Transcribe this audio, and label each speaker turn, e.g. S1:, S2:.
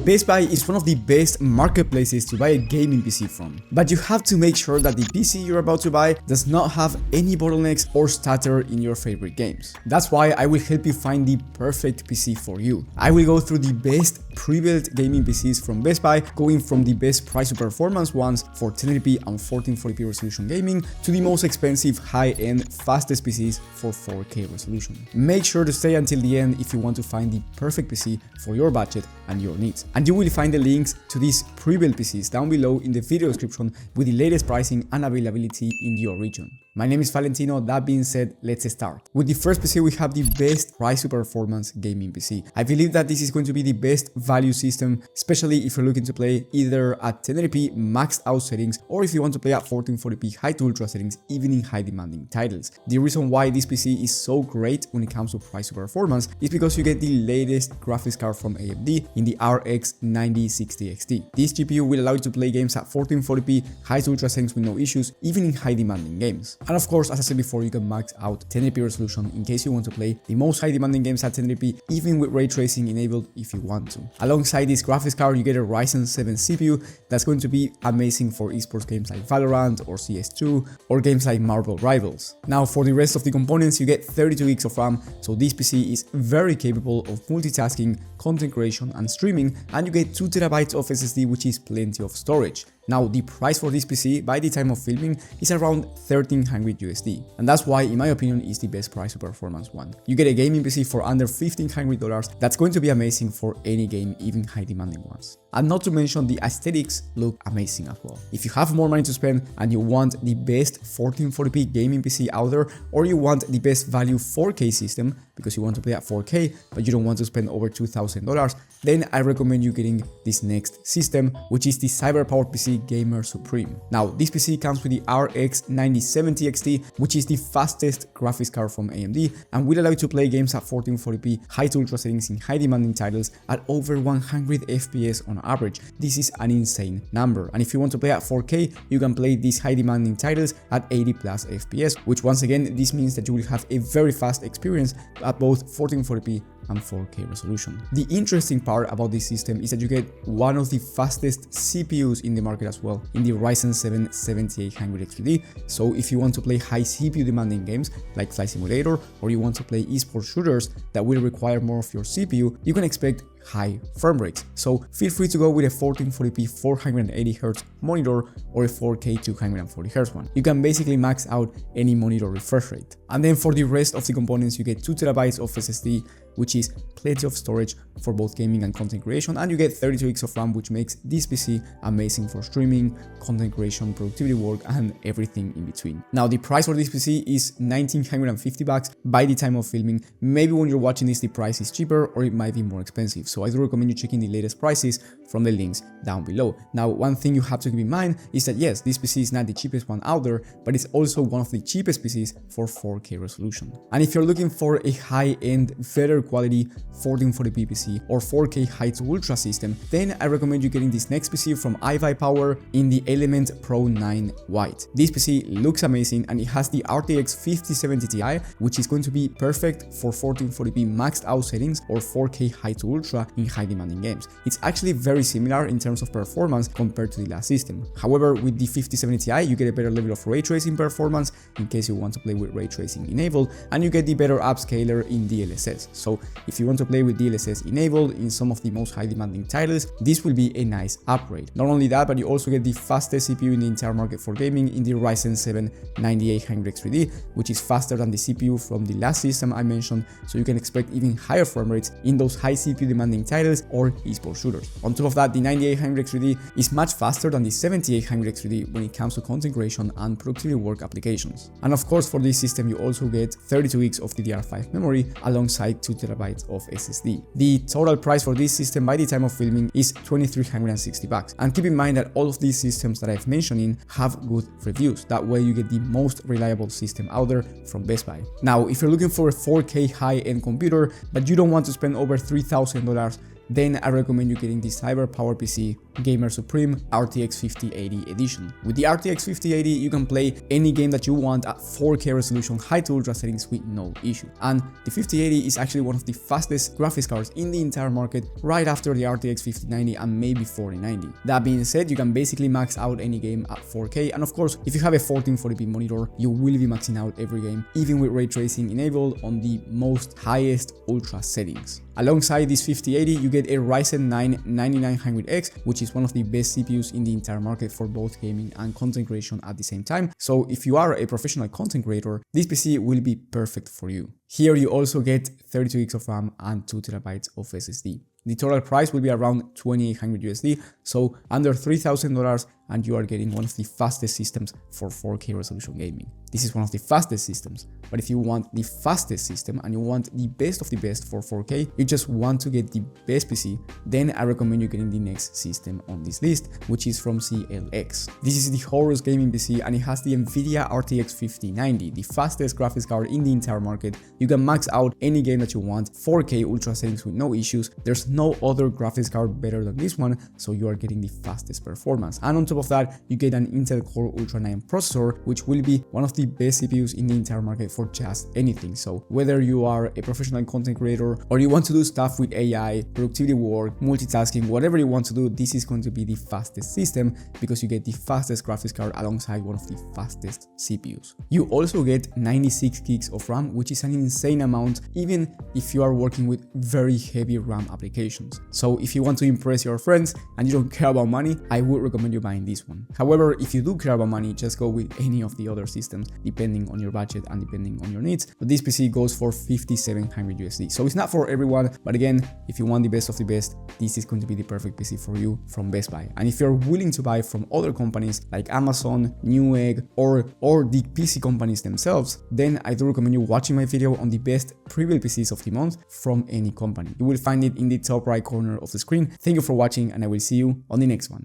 S1: Best Buy is one of the best marketplaces to buy a gaming PC from, but you have to make sure that the PC you're about to buy does not have any bottlenecks or stutter in your favorite games. That's why I will help you find the perfect PC for you. I will go through the best pre-built gaming PCs from Best Buy, going from the best price to performance ones for 1080p and 1440p resolution gaming to the most expensive, high-end, fastest PCs for 4K resolution. Make sure to stay until the end if you want to find the perfect PC for your budget and your needs. And you will find the links to these pre-built PCs down below in the video description with the latest pricing and availability in your region. My name is Valentino. That being said, let's start. With the first PC, we have the best price to performance gaming PC. I believe that this is going to be the best value system, especially if you're looking to play either at 1080p maxed out settings or if you want to play at 1440p high to ultra settings, even in high demanding titles. The reason why this PC is so great when it comes to price to performance is because you get the latest graphics card from AMD in the RX 9060 XT. This GPU will allow you to play games at 1440p high to ultra settings with no issues, even in high demanding games. And of course, as I said before, you can max out 1080p resolution in case you want to play the most high demanding games at 1080p, even with ray tracing enabled if you want to. Alongside this graphics card, you get a Ryzen 7 CPU that's going to be amazing for esports games like Valorant or CS2 or games like Marvel Rivals. Now for the rest of the components, you get 32 gigs of RAM, so this PC is very capable of multitasking, content creation and streaming, and you get 2 TB of SSD, which is plenty of storage. Now, the price for this PC by the time of filming is around $1,300 USD, and that's why, in my opinion, is the best price to performance one. You get a gaming PC for under $1,500 that's going to be amazing for any game, even high demanding ones. And not to mention, the aesthetics look amazing as well. If you have more money to spend and you want the best 1440p gaming PC out there, or you want the best value 4K system because you want to play at 4K but you don't want to spend over $2,000, then I recommend you getting this next system, which is the Cyberpower PC Gamer Supreme. Now, this PC comes with the RX 9070 XT, which is the fastest graphics card from AMD and will allow you to play games at 1440p high to ultra settings in high demanding titles at over 100 FPS on average. This is an insane number, and if you want to play at 4K, you can play these high demanding titles at 80 plus FPS, which once again, this means that you will have a very fast experience at both 1440p and 4K resolution. The interesting part about this system is that you get one of the fastest CPUs in the market as well, in the Ryzen 7 7800 XT. So if you want to play high CPU demanding games like Flight Simulator, or you want to play esports shooters that will require more of your CPU, you can expect high frame rates. So feel free to go with a 1440p 480Hz monitor or a 4K 240Hz one. You can basically max out any monitor refresh rate. And then for the rest of the components, you get 2 TB of SSD, which is plenty of storage for both gaming and content creation, and you get 32 gigs of RAM, which makes this PC amazing for streaming, content creation, productivity work, and everything in between. Now, the price for this PC is $1,950 by the time of filming. Maybe when you're watching this, the price is cheaper or it might be more expensive. So I do recommend you checking the latest prices from the links down below. Now, one thing you have to keep in mind is that yes, this PC is not the cheapest one out there, but it's also one of the cheapest PCs for 4K resolution. And if you're looking for a high-end, better quality 1440p PC or 4K high to ultra system, then I recommend you getting this next PC from iViPower in the Element Pro 9 White. This PC looks amazing and it has the RTX 5070 Ti, which is going to be perfect for 1440p maxed out settings or 4K high to ultra in high demanding games. It's actually very similar in terms of performance compared to the last system. However, with the 5070 Ti, you get a better level of ray tracing performance in case you want to play with ray tracing enabled, and you get the better upscaler in DLSS. So if you want to play with DLSS enabled in some of the most high demanding titles, this will be a nice upgrade. Not only that, but you also get the fastest CPU in the entire market for gaming in the Ryzen 7 9800 XT, which is faster than the CPU from the last system I mentioned, so you can expect even higher frame rates in those high CPU demanding titles or esports shooters. On top of that, the 9800 XT is much faster than the 7800 XT when it comes to content creation and productivity work applications. And of course, for this system, you also get 32 gigs of DDR5 memory alongside 2 TB of SSD. The total price for this system by the time of filming is $2,360. And keep in mind that all of these systems that I've mentioned have good reviews. That way you get the most reliable system out there from Best Buy. Now, if you're looking for a 4K high-end computer, but you don't want to spend over $3,000, then I recommend you getting the Cyber Power PC Gamer Supreme RTX 5080 edition. With the RTX 5080, you can play any game that you want at 4K resolution, high to ultra settings with no issue. And the 5080 is actually one of the fastest graphics cards in the entire market, right after the RTX 5090 and maybe 4090. That being said, you can basically max out any game at 4K, and of course, if you have a 1440p monitor, you will be maxing out every game, even with ray tracing enabled on the most highest ultra settings. Alongside this 5080, you get a Ryzen 9 9900X, which is one of the best CPUs in the entire market for both gaming and content creation at the same time. So if you are a professional content creator, this PC will be perfect for you. Here you also get 32 gigs of RAM and 2TB of SSD. The total price will be around $2,800 USD, so under $3,000, and you are getting one of the fastest systems for 4K resolution gaming. This is one of the fastest systems, but if you want the fastest system and you want the best of the best for 4K, you just want to get the best PC, then I recommend you getting the next system on this list, which is from CLX. This is the Horus gaming PC and it has the Nvidia RTX 5090, the fastest graphics card in the entire market. You can max out any game that you want, 4K ultra settings with no issues. There's no other graphics card better than this one, so you are getting the fastest performance. And on top of that, you get an Intel Core Ultra 9 processor, which will be one of the best CPUs in the entire market for just anything. So whether you are a professional content creator or you want to do stuff with AI, productivity work, multitasking, whatever you want to do, this is going to be the fastest system because you get the fastest graphics card alongside one of the fastest CPUs. You also get 96 gigs of RAM, which is an insane amount, even if you are working with very heavy RAM applications. So if you want to impress your friends and you don't care about money, I would recommend you buying this one. However, if you do care about money, just go with any of the other systems depending on your budget and depending on your needs. But this PC goes for $5,700 USD. So it's not for everyone, but again, if you want the best of the best, this is going to be the perfect PC for you from Best Buy. And if you're willing to buy from other companies like Amazon, Newegg, or the PC companies themselves, then I do recommend you watching my video on the best pre-built PCs of the month from any company. You will find it in the top right corner of the screen. Thank you for watching and I will see you on the next one.